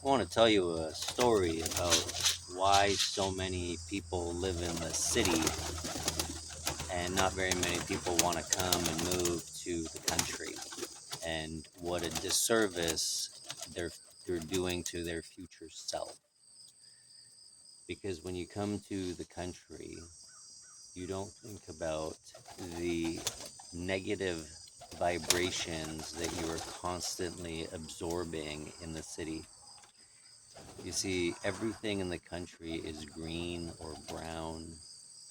I want to tell you a story about why so many people live in the city and not very many people want to come and move to the country, and what a disservice they're they're doing to their future self. Because when you come to the country, you don't think about the negative vibrations that you are constantly absorbing in the city. You see, everything in the country is green or brown.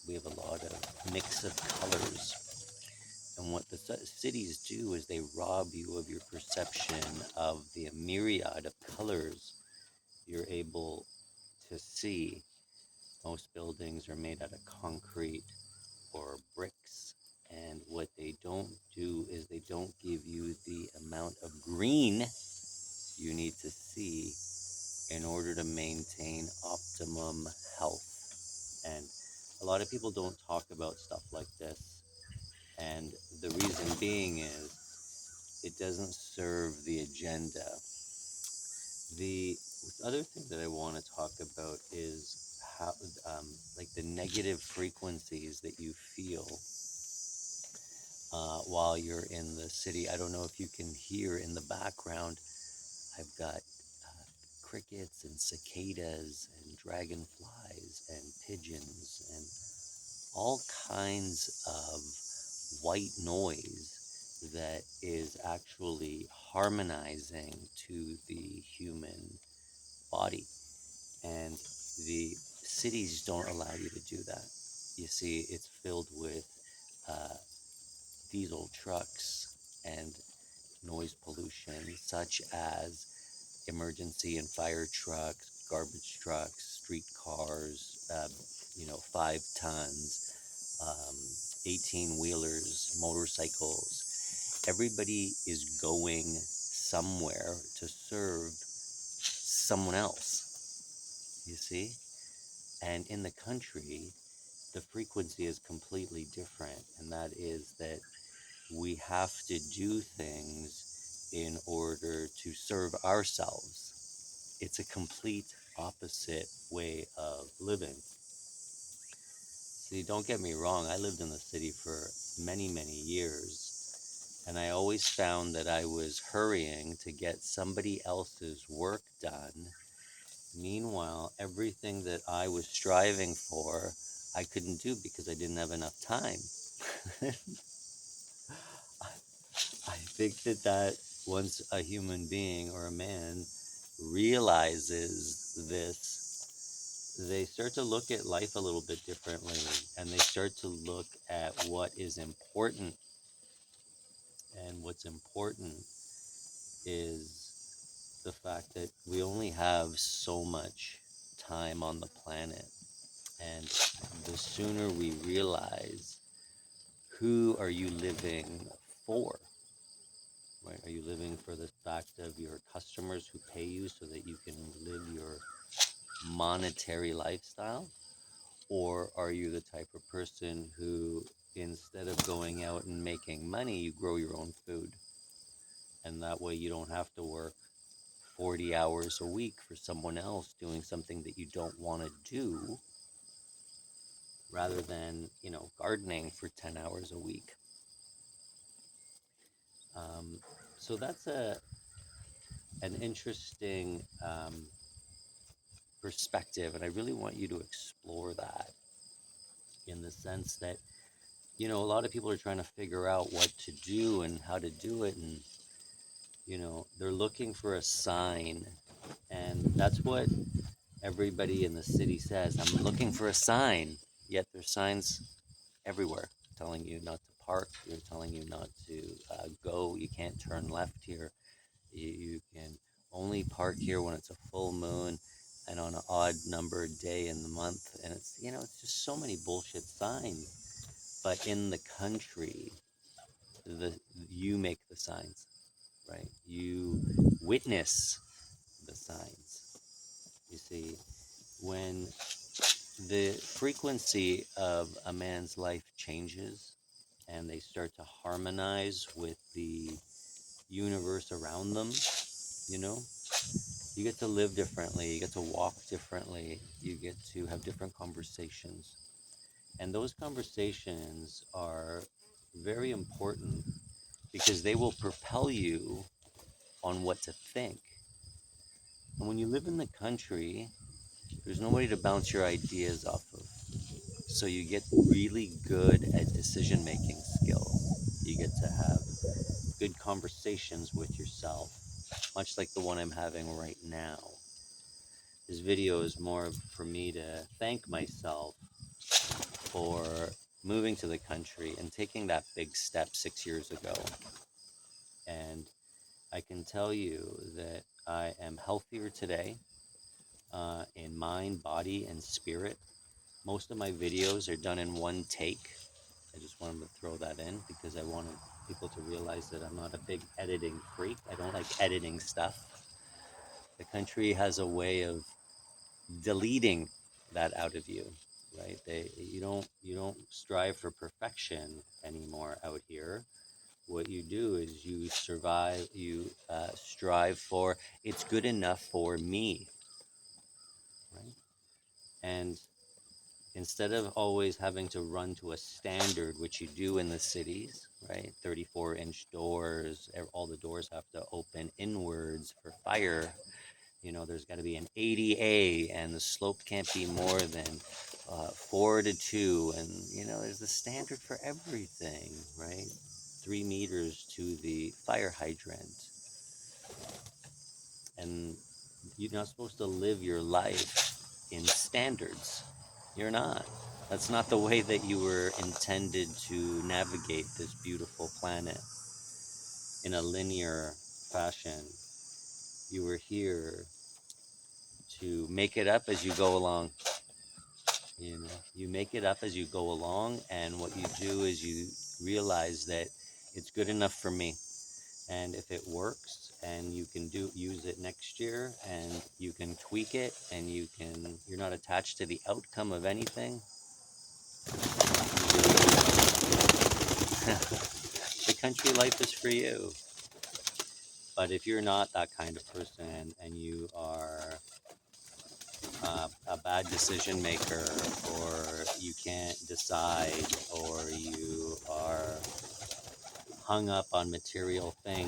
We have a lot of mix of colors. And what the cities do is they rob you of your perception of the myriad of colors you're able to see. Most buildings are made out of concrete or bricks. And what they don't do is they don't give you the amount of green you need to see in order to maintain optimum health. And a lot of people don't talk about stuff like this. And the reason being is it doesn't serve the agenda. The other thing that I want to talk about is how, like the negative frequencies that you feel while you're in the city. I don't know if you can hear in the background. I've got crickets and cicadas and dragonflies and pigeons and all kinds of white noise that is actually harmonizing to the human body. And the cities don't allow you to do that. You see, it's filled with uh, diesel trucks and noise pollution, such as emergency and fire trucks, garbage trucks, street cars, 5 tons, 18 wheelers, motorcycles. Everybody is going somewhere to serve someone else, you see? And in the country, the frequency is completely different, and that is that we have to do things in order to serve ourselves. It's a complete opposite way of living. See, don't get me wrong, I lived in the city for many, many years, and I always found that I was hurrying to get somebody else's work done. Meanwhile, everything that I was striving for, I couldn't do because I didn't have enough time. I think that once a human being or a man realizes this, they start to look at life a little bit differently, and they start to look at what is important. And what's important is the fact that we only have so much time on the planet. And the sooner we realize, who are you living for? Right? Are you living for the fact of your customers who pay you so that you can live your monetary lifestyle? Or are you the type of person who, instead of going out and making money, you grow your own food? And that way you don't have to work 40 hours a week for someone else doing something that you don't want to do, rather than, gardening for 10 hours a week. Um, so that's an interesting perspective, and I really want you to explore that, in the sense that, a lot of people are trying to figure out what to do and how to do it, and they're looking for a sign, and that's what everybody in the city says. I'm looking for a sign, yet there's signs everywhere telling you not to park. They're telling you not to go. You can't turn left here. You can only park here when it's a full moon and on an odd numbered day in the month. And it's just so many bullshit signs. But in the country, the you make the signs, right? You witness the signs. You see, when the frequency of a man's life changes and they start to harmonize with the universe around them, you know, You get to live differently, you get to walk differently, you get to have different conversations. And those conversations are very important because they will propel you on what to think. And when you live in the country, there's nobody to bounce your ideas off of. So you get really good at decision making skills. You get to have good conversations with yourself, much like the one I'm having right now. This video is more for me to thank myself for moving to the country and taking that big step 6 years ago. And I can tell you that I am healthier today in mind, body, and spirit. Most of my videos are done in one take. I just wanted to throw that in because I wanted people to realize that I'm not a big editing freak. I don't like editing stuff. The country has a way of deleting that out of you, right? You don't strive for perfection anymore out here. What you do is you survive. You strive for it's good enough for me, right? And instead of always having to run to a standard, which you do in the cities, right? 34-inch doors, all the doors have to open inwards for fire. There's got to be an ADA, and the slope can't be more than 4 to 2. And, there's the standard for everything, right? 3 meters to the fire hydrant. And you're not supposed to live your life in standards. You're not. That's not the way that you were intended to navigate this beautiful planet in a linear fashion. You were here to make it up as you go along. You make it up as you go along, and what you do is you realize that it's good enough for me. And if it works and you can use it next year and you can tweak it and you're not attached to the outcome of anything, the country life is for you. But if you're not that kind of person and you are a bad decision maker, or you can't decide, or you are hung up on material things,